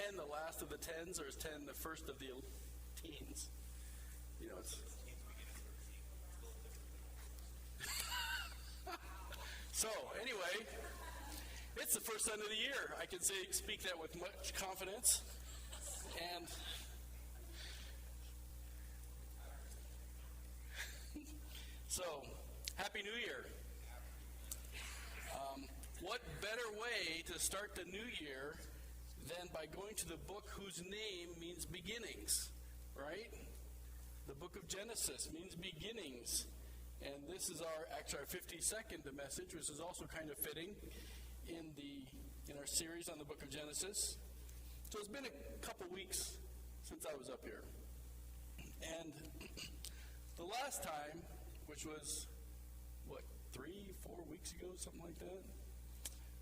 10 the last of the tens, or is 10 the first of the teens? You know, it's... So, anyway, it's the first Sunday of the year. I can speak that with much confidence. And so, Happy New Year. What better way to start the new year than by going to the book whose name means beginnings, right? The book of Genesis means beginnings. And this is our 52nd message, which is also kind of fitting in our series on the book of Genesis. So it's been a couple weeks since I was up here. And the last time, which was, 3-4 weeks ago, something like that,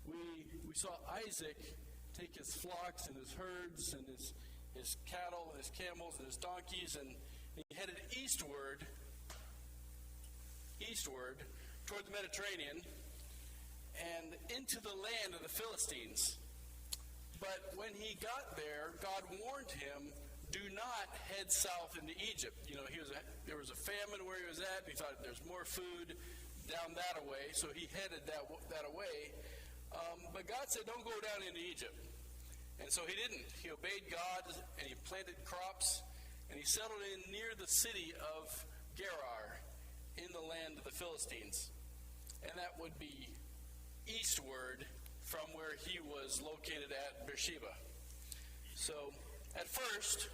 we saw Isaac take his flocks and his herds and his cattle and his camels and his donkeys, and he headed eastward toward the Mediterranean and into the land of the Philistines. But when he got there, God warned him, do not head south into Egypt. You know, there was a famine where he was at, and he thought there's more food down that way, so he headed that away. But God said, don't go down into Egypt. And so he didn't. He obeyed God, and he planted crops, and he settled in near the city of Gerar in the land of the Philistines. And that would be eastward from where he was located at Beersheba. So, at first,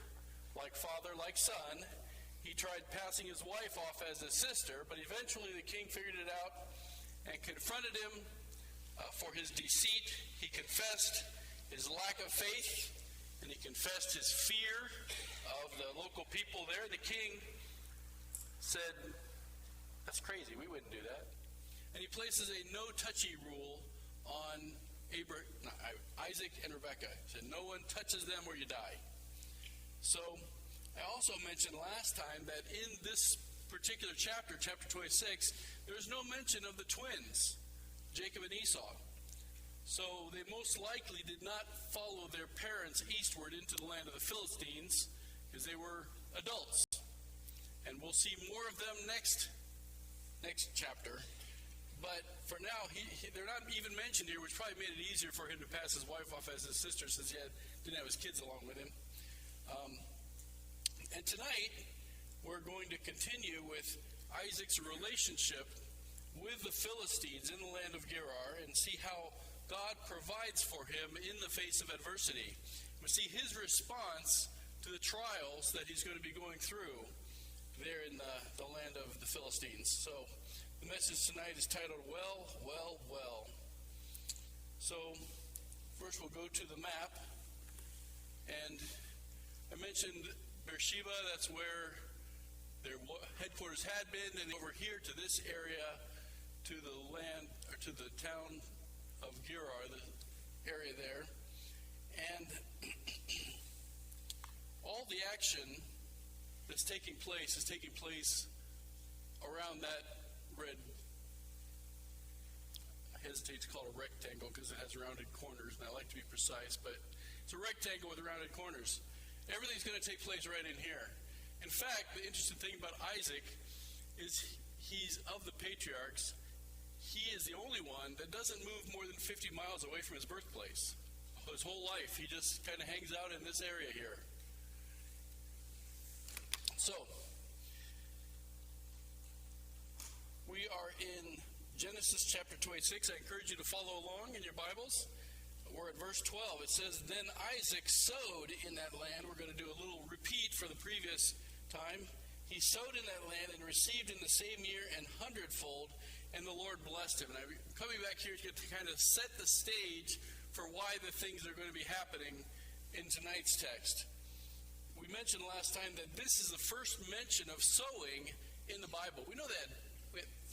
like father, like son, he tried passing his wife off as his sister, but eventually the king figured it out and confronted him for his deceit. He confessed his lack of faith, and he confessed his fear of the local people there. The king said, that's crazy, we wouldn't do that. And he places a no-touchy rule on Isaac and Rebekah. He said, no one touches them or you die. So, I also mentioned last time that in this particular chapter, chapter 26, there's no mention of the twins, Jacob and Esau. So they most likely did not follow their parents eastward into the land of the Philistines because they were adults. And we'll see more of them next chapter. But for now, they're not even mentioned here, which probably made it easier for him to pass his wife off as his sister since he didn't have his kids along with him. And tonight, we're going to continue with Isaac's relationship with the Philistines in the land of Gerar and see how God provides for him in the face of adversity. We see his response to the trials that he's going to be going through there in the land of the Philistines. So the message tonight is titled, Well, Well, Well. So first we'll go to the map. And I mentioned Beersheba, that's where their headquarters had been, and over here to this area, to the land, or to the town of Gerar, the area there. And all the action that's taking place is taking place around that red, I hesitate to call it a rectangle because it has rounded corners, and I like to be precise, but it's a rectangle with rounded corners. Everything's going to take place right in here. In fact, the interesting thing about Isaac is he's of the patriarchs. He is the only one that doesn't move more than 50 miles away from his birthplace. His whole life, he just kind of hangs out in this area here. So, we are in Genesis chapter 26. I encourage you to follow along in your Bibles. We're at verse 12. It says, Then Isaac sowed in that land. We're going to do a little repeat for the previous time. He sowed in that land and received in the same year an hundredfold, and the Lord blessed him. And I'm coming back here to kind of set the stage for why the things are going to be happening in tonight's text. We mentioned last time that this is the first mention of sowing in the Bible. We know that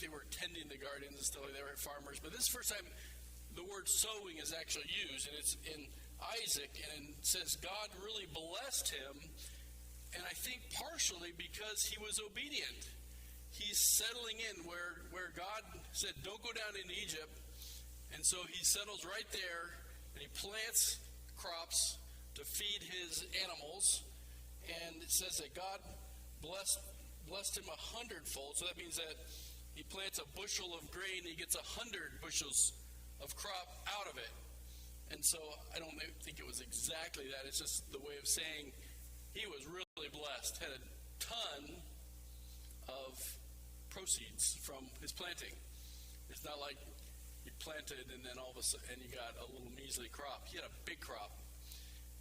they were tending the gardens and stuff like that, they were farmers, but this is the first time the word sowing is actually used, and it's in Isaac, and it says God really blessed him, and I think partially because he was obedient. He's settling in where God said, don't go down into Egypt, and so he settles right there, and he plants crops to to feed his animals. And it says that God blessed him 100-fold. So that means that he plants a bushel of grain, he gets 100 bushels of crop out of it. And so I don't think it was exactly that. It's just the way of saying he was really blessed, had a ton of proceeds from his planting. It's not like you planted and then all of a sudden you got a little measly crop. He had a big crop.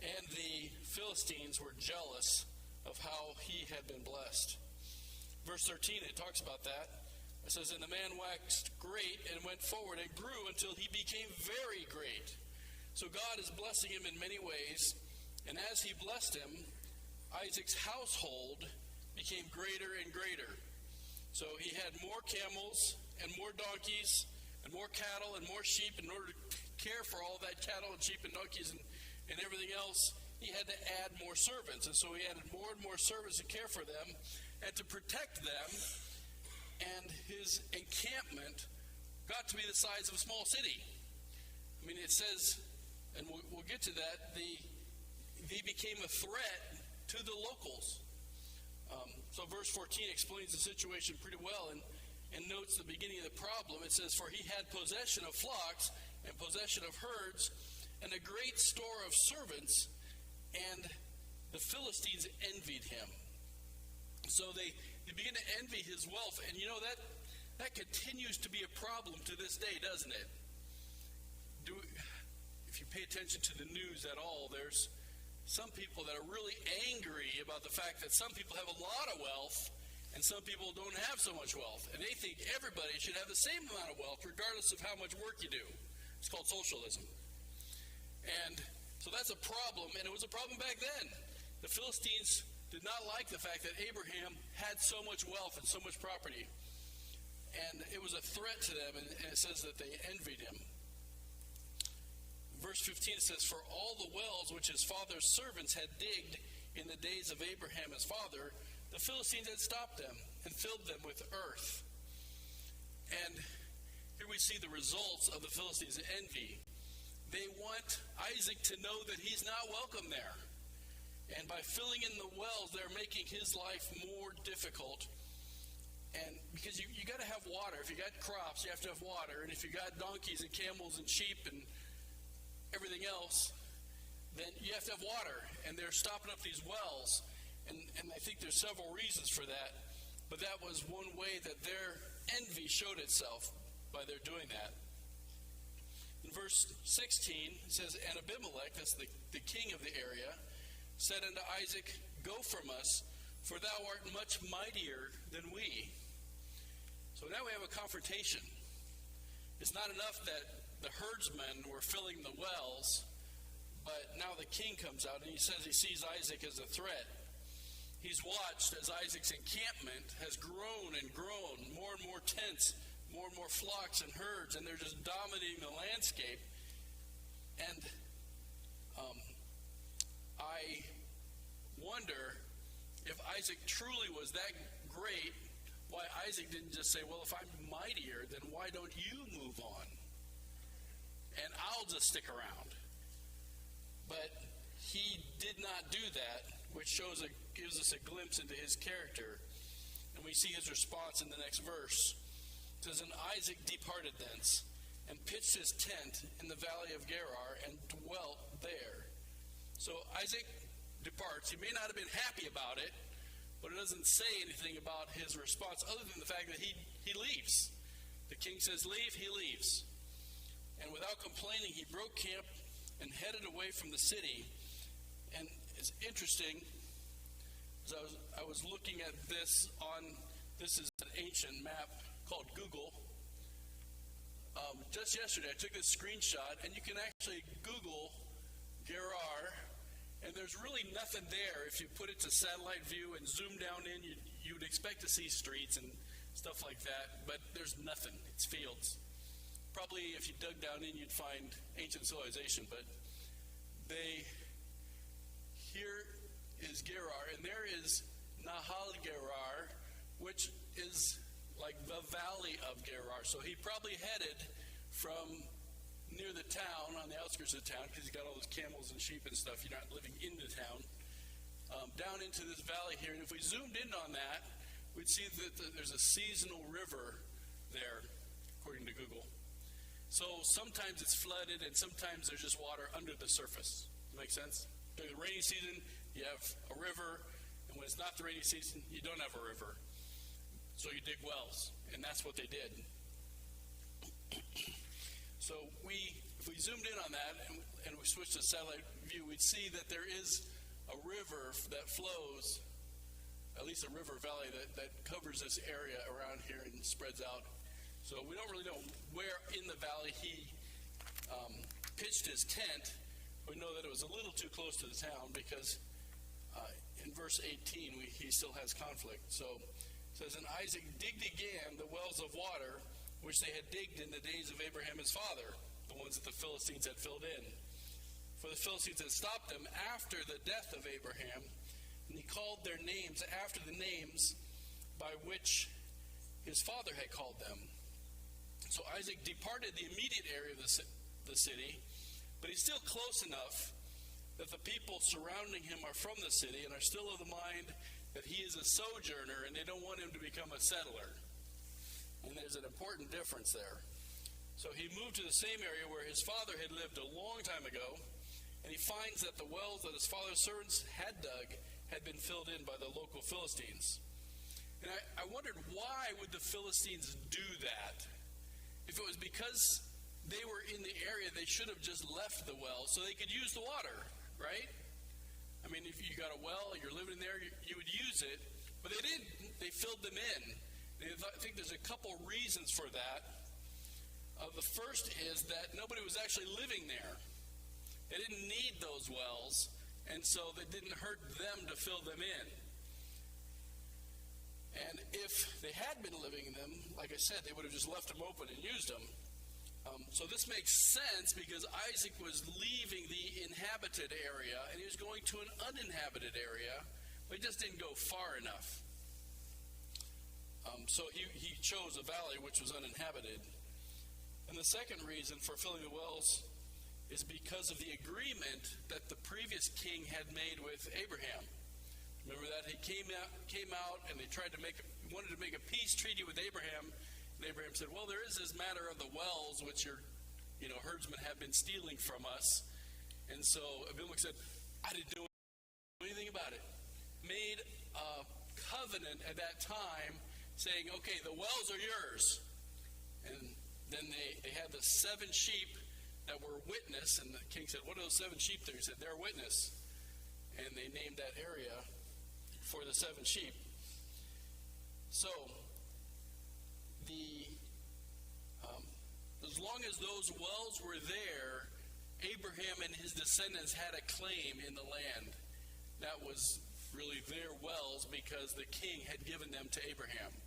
And the Philistines were jealous of how he had been blessed. Verse 13, it talks about that. It says, and the man waxed great and went forward and grew until he became very great. So God is blessing him in many ways. And as he blessed him, Isaac's household became greater and greater. So he had more camels and more donkeys and more cattle and more sheep. In order to care for all that cattle and sheep and donkeys and everything else, he had to add more servants. And so he added more and more servants to care for them and to protect them. And his encampment got to be the size of a small city. I mean, it says, and we'll get to that, they became a threat to the locals. So verse 14 explains the situation pretty well and notes the beginning of the problem. It says, for he had possession of flocks and possession of herds and a great store of servants, and the Philistines envied him. So they begin to envy his wealth. And you know, that continues to be a problem to this day, doesn't it? If you pay attention to the news at all, there's some people that are really angry about the fact that some people have a lot of wealth and some people don't have so much wealth. And they think everybody should have the same amount of wealth regardless of how much work you do. It's called socialism. And so that's a problem, and it was a problem back then. The Philistines did not like the fact that Abraham had so much wealth and so much property. And it was a threat to them, and it says that they envied him. Verse 15 says, for all the wells which his father's servants had digged in the days of Abraham his father, the Philistines had stopped them and filled them with earth. And here we see the results of the Philistines' envy. They want Isaac to know that he's not welcome there. And by filling in the wells, they're making his life more difficult. And because you got to have water. If you got crops, you have to have water. And if you got donkeys and camels and sheep and everything else, then you have to have water. And they're stopping up these wells. And I think there's several reasons for that. But that was one way that their envy showed itself by their doing that. In verse 16, it says, and Abimelech, that's the king of the area, said unto Isaac, go from us, for thou art much mightier than we. So now we have a confrontation. It's not enough that the herdsmen were filling the wells, but now the king comes out and he says he sees Isaac as a threat. He's watched as Isaac's encampment has grown and grown, more and more tents, more and more flocks and herds, and they're just dominating the landscape. And I wonder if Isaac truly was that great, why Isaac didn't just say, well, if I'm mightier, then why don't you move on? And I'll just stick around. But he did not do that, which gives us a glimpse into his character. And we see his response in the next verse. It says, and Isaac departed thence, and pitched his tent in the valley of Gerar, and dwelt there. So Isaac departs. He may not have been happy about it, but it doesn't say anything about his response other than the fact that he leaves. The king says leave, he leaves. And without complaining, he broke camp and headed away from the city. And it's interesting, as I was looking at this this is an ancient map called Google. Just yesterday, I took this screenshot, and you can actually Google Gerar, and there's really nothing there. If you put it to satellite view and zoom down in, you would expect to see streets and stuff like that, but there's nothing. It's fields. Probably if you dug down in, you'd find ancient civilization, but here is Gerar, and there is Nahal Gerar, which is like the valley of Gerar. So he probably headed from near the town, on the outskirts of the town, because you got all those camels and sheep and stuff. You're not living in the town. Down into this valley here, and if we zoomed in on that, we'd see that there's a seasonal river there, according to Google. So sometimes it's flooded, and sometimes there's just water under the surface. Make sense? During the rainy season, you have a river, and when it's not the rainy season, you don't have a river. So you dig wells, and that's what they did. So if we zoomed in on that and we switched to satellite view, we'd see that there is a river that flows, at least a river valley that covers this area around here and spreads out. So we don't really know where in the valley he pitched his tent. We know that it was a little too close to the town because in verse 18 he still has conflict. So it says, "And Isaac digged again the wells of water which they had digged in the days of Abraham his father," the ones that the Philistines had filled in. "For the Philistines had stopped them after the death of Abraham, and he called their names after the names by which his father had called them. So Isaac departed the immediate area of the city, but he's still close enough that the people surrounding him are from the city and are still of the mind that he is a sojourner, and they don't want him to become a settler." And there's an important difference there. So he moved to the same area where his father had lived a long time ago, and he finds that the wells that his father's servants had dug had been filled in by the local Philistines. And I wondered, why would the Philistines do that? If it was because they were in the area, they should have just left the well so they could use the water, right? I mean, if you got a well, you're living there, you would use it. But they didn't. They filled them in. I think there's a couple reasons for that. The first is that nobody was actually living there. They didn't need those wells, and so it didn't hurt them to fill them in. And if they had been living in them, like I said, they would have just left them open and used them. So this makes sense because Isaac was leaving the inhabited area, and he was going to an uninhabited area, but he just didn't go far enough. So he chose a valley which was uninhabited. And the second reason for filling the wells is because of the agreement that the previous king had made with Abraham. Remember that? He came out and they wanted to make a peace treaty with Abraham. And Abraham said, "Well, there is this matter of the wells which your herdsmen have been stealing from us." And so Abimelech said, "I didn't do anything about it." Made a covenant at that time saying, "Okay, the wells are yours." And then they had the 7 sheep that were witness, and the king said, "What are those 7 sheep there?" He said, "They're witness." And they named that area for the 7 sheep. So as long as those wells were there, Abraham and his descendants had a claim in the land. That was really their wells because the king had given them to Abraham.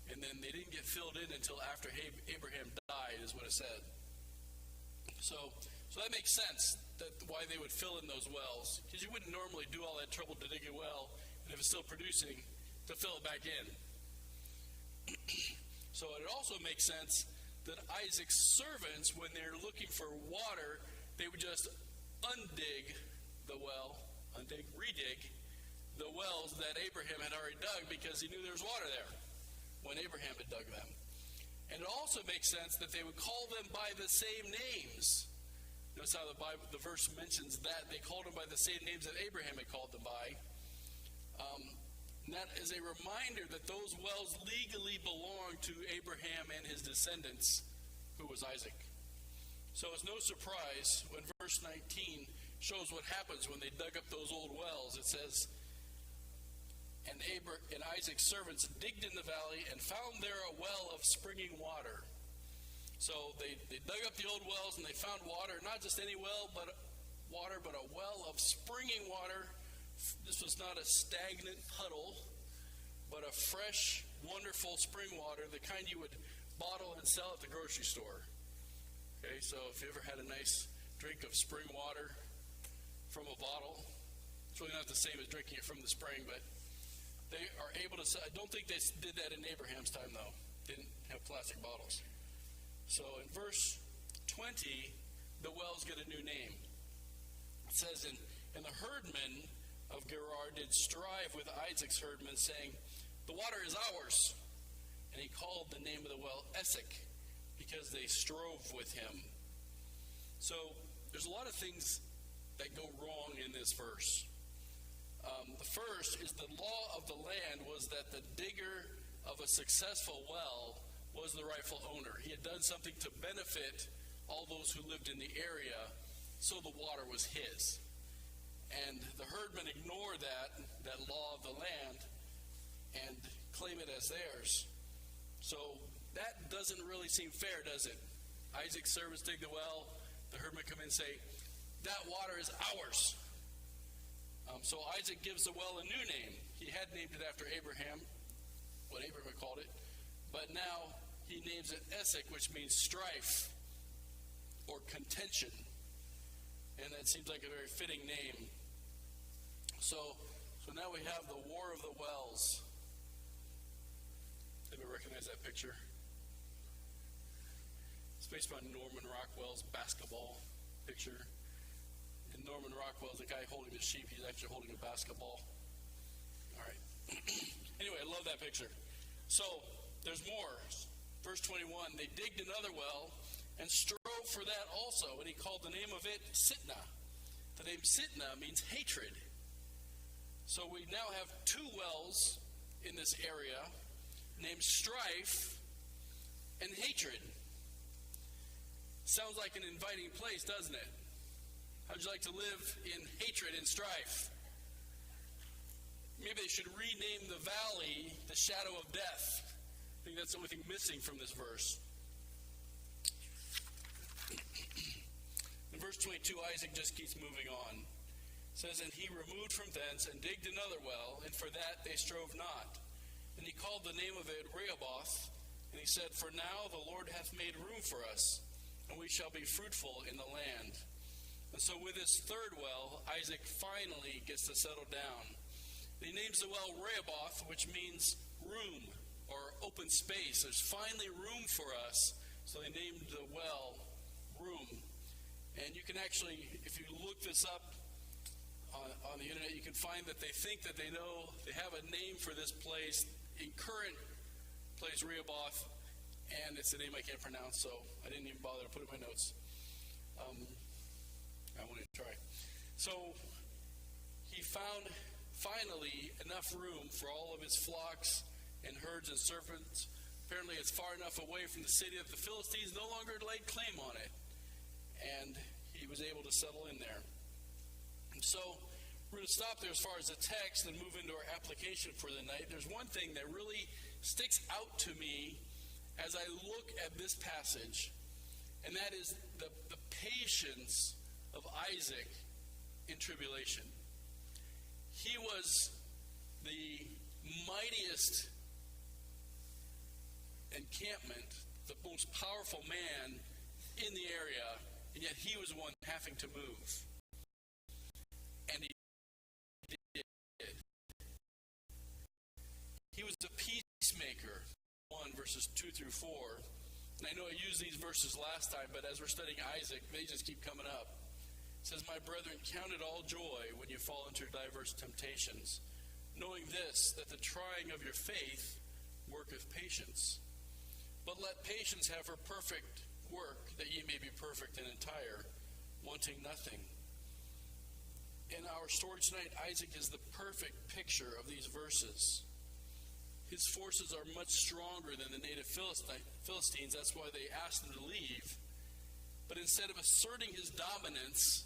And then they didn't get filled in until after Abraham died, is what it said. So that makes sense, that why they would fill in those wells, because you wouldn't normally do all that trouble to dig a well, and if it's still producing, to fill it back in. So it also makes sense that Isaac's servants, when they're looking for water, they would just redig the wells that Abraham had already dug, because he knew there was water there when Abraham had dug them. And it also makes sense that they would call them by the same names. Notice how the verse mentions that. They called them by the same names that Abraham had called them by. And that is a reminder that those wells legally belonged to Abraham and his descendants, who was Isaac. So it's no surprise when verse 19 shows what happens when they dug up those old wells. It says, and Isaac's servants digged in the valley and found there a well of springing water. So they dug up the old wells and they found water, not just any well, but a well of springing water. This was not a stagnant puddle, but a fresh, wonderful spring water, the kind you would bottle and sell at the grocery store. Okay, so if you ever had a nice drink of spring water from a bottle, it's really not the same as drinking it from the spring, but they are able to sell. I don't think they did that in Abraham's time, though. They didn't have plastic bottles. So in verse 20, the wells get a new name. It says, and the herdmen of Gerar did strive with Isaac's herdmen, saying, the water is ours. And he called the name of the well Esek, because they strove with him. So there's a lot of things that go wrong in this verse. The first is the law of the land was that the digger of a successful well was the rightful owner. He had done something to benefit all those who lived in the area, so the water was his. And the herdmen ignore that law of the land and claim it as theirs. So that doesn't really seem fair, does it? Isaac's servants dig the well. The herdmen come in and say, that water is ours. So Isaac gives the well a new name. He had named it after Abraham, what Abraham called it. But now he names it Esek, which means strife or contention. And that seems like a very fitting name. So now we have the War of the Wells. Anybody recognize that picture? It's based on Norman Rockwell's basketball picture. And Norman Rockwell's the guy holding the sheep. He's actually holding a basketball. All right. Anyway, I love that picture. So there's more. Verse 21, they digged another well and strove for that also, and he called the name of it Sitnah. The name Sitnah means hatred. So we now have two wells in this area named strife and hatred. Sounds like an inviting place, doesn't it? How'd you like to live in hatred and strife? Maybe they should rename the valley the shadow of death. I think that's the only thing missing from this verse. In verse 22, Isaac just keeps moving on. It says, and he removed from thence and digged another well, and for that they strove not. And he called the name of it Rehoboth, and he said, for now the Lord hath made room for us, and we shall be fruitful in the land. And so with his third well, Isaac finally gets to settle down. And he names the well Rehoboth, which means room or open space. There's finally room for us. So they named the well Room. And you can actually, if you look this up on the internet, you can find that they think that they know, they have a name for this place, in current place Rehoboth, and it's a name I can't pronounce, so I didn't even bother to put it in my notes. I wanted to try. So he found finally enough room for all of his flocks and herds and servants. Apparently it's far enough away from the city that the Philistines no longer laid claim on it. And he was able to settle in there. And so we're going to stop there as far as the text and move into our application for the night. There's one thing that really sticks out to me as I look at this passage, and that is the patience of Isaac in tribulation. He was the mightiest encampment, the most powerful man in the area, and yet he was the one having to move. And he did. He was a peacemaker, 1 verses 2 through 4. And I know I used these verses last time, but as we're studying Isaac, they just keep coming up. It says, my brethren, count it all joy when you fall into diverse temptations, knowing this, that the trying of your faith worketh patience. But let patience have her perfect work, that ye may be perfect and entire, wanting nothing. In our story tonight, Isaac is the perfect picture of these verses. His forces are much stronger than the native Philistines. That's why they asked him to leave. But instead of asserting his dominance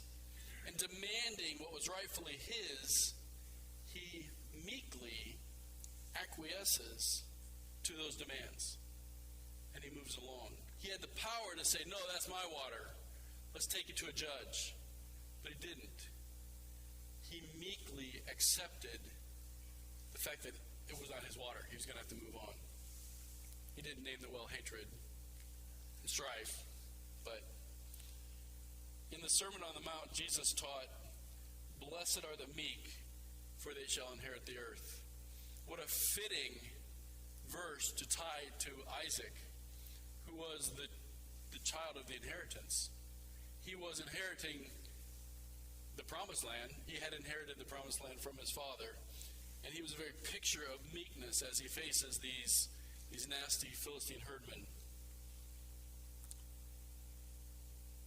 and demanding what was rightfully his, he meekly acquiesces to those demands. And he moves along. He had the power to say, no, that's my water. Let's take it to a judge. But he didn't. He meekly accepted the fact that it was not his water. He was going to have to move on. He didn't name the well hatred and strife. But in the Sermon on the Mount, Jesus taught, blessed are the meek, for they shall inherit the earth. What a fitting verse to tie to Isaac, who was the the child of the inheritance. He was inheriting the promised land. He had inherited the promised land from his father. And he was a very picture of meekness as he faces these nasty Philistine herdmen.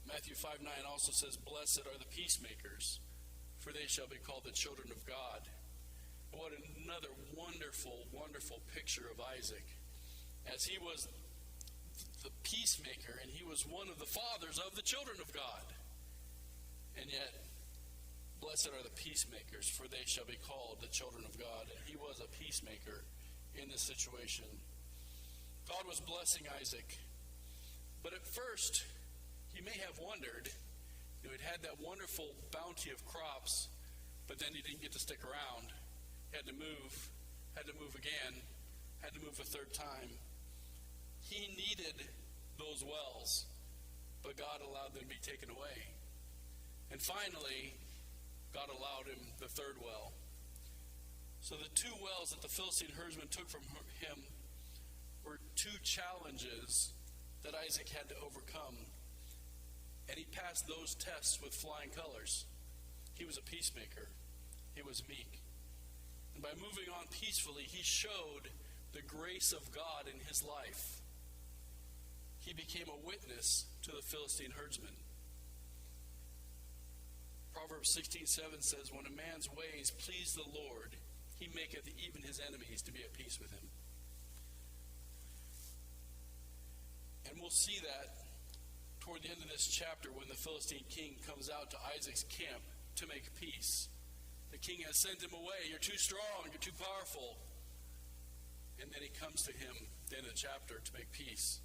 Matthew 5:9 also says, "Blessed are the peacemakers, for they shall be called the children of God." What another wonderful, wonderful picture of Isaac, as he was the peacemaker, and he was one of the fathers of the children of God. And yet, blessed are the peacemakers, for they shall be called the children of God. And he was a peacemaker in this situation. God was blessing Isaac. But at first, he may have wondered, he'd had that wonderful bounty of crops, but then he didn't get to stick around. He had to move again, had to move a third time. He needed those wells, but God allowed them to be taken away. And finally, God allowed him the third well. So the two wells that the Philistine herdsmen took from him were two challenges that Isaac had to overcome. And he passed those tests with flying colors. He was a peacemaker. He was meek. And by moving on peacefully, he showed the grace of God in his life. He became a witness to the Philistine herdsmen. Proverbs 16:7 says, "When a man's ways please the Lord, he maketh even his enemies to be at peace with him." And we'll see that toward the end of this chapter when the Philistine king comes out to Isaac's camp to make peace. The king has sent him away. "You're too strong, you're too powerful." And then he comes to him at the end of the chapter to make peace.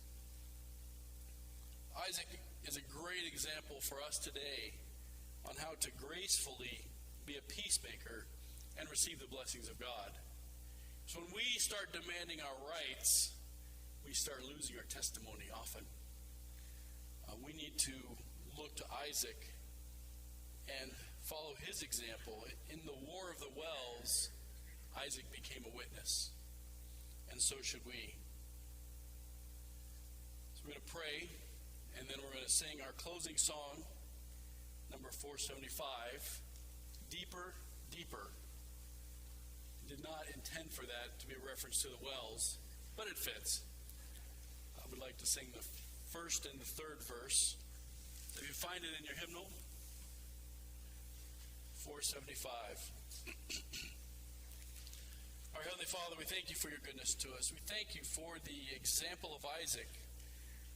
Isaac is a great example for us today on how to gracefully be a peacemaker and receive the blessings of God. So when we start demanding our rights, we start losing our testimony often. We need to look to Isaac and follow his example. In the War of the Wells, Isaac became a witness, and so should we. So we're going to pray, and then we're going to sing our closing song, number 475, "Deeper, Deeper." Did not intend for that to be a reference to the wells, but it fits. I would like to sing the first and the third verse. If you find it in your hymnal, 475. Our Heavenly Father, we thank you for your goodness to us. We thank you for the example of Isaac.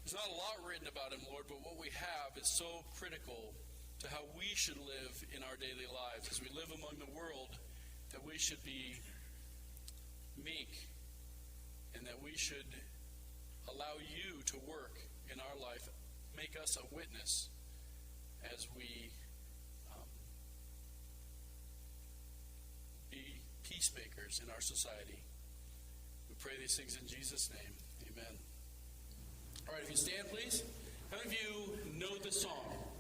There's not a lot written about him, Lord, but what we have is so critical to how we should live in our daily lives. As we live among the world, that we should be meek, and that we should allow you to work in our life. Make us a witness as we be peacemakers in our society. We pray these things in Jesus' name. Amen. All right, if you stand, please. How many of you know this song?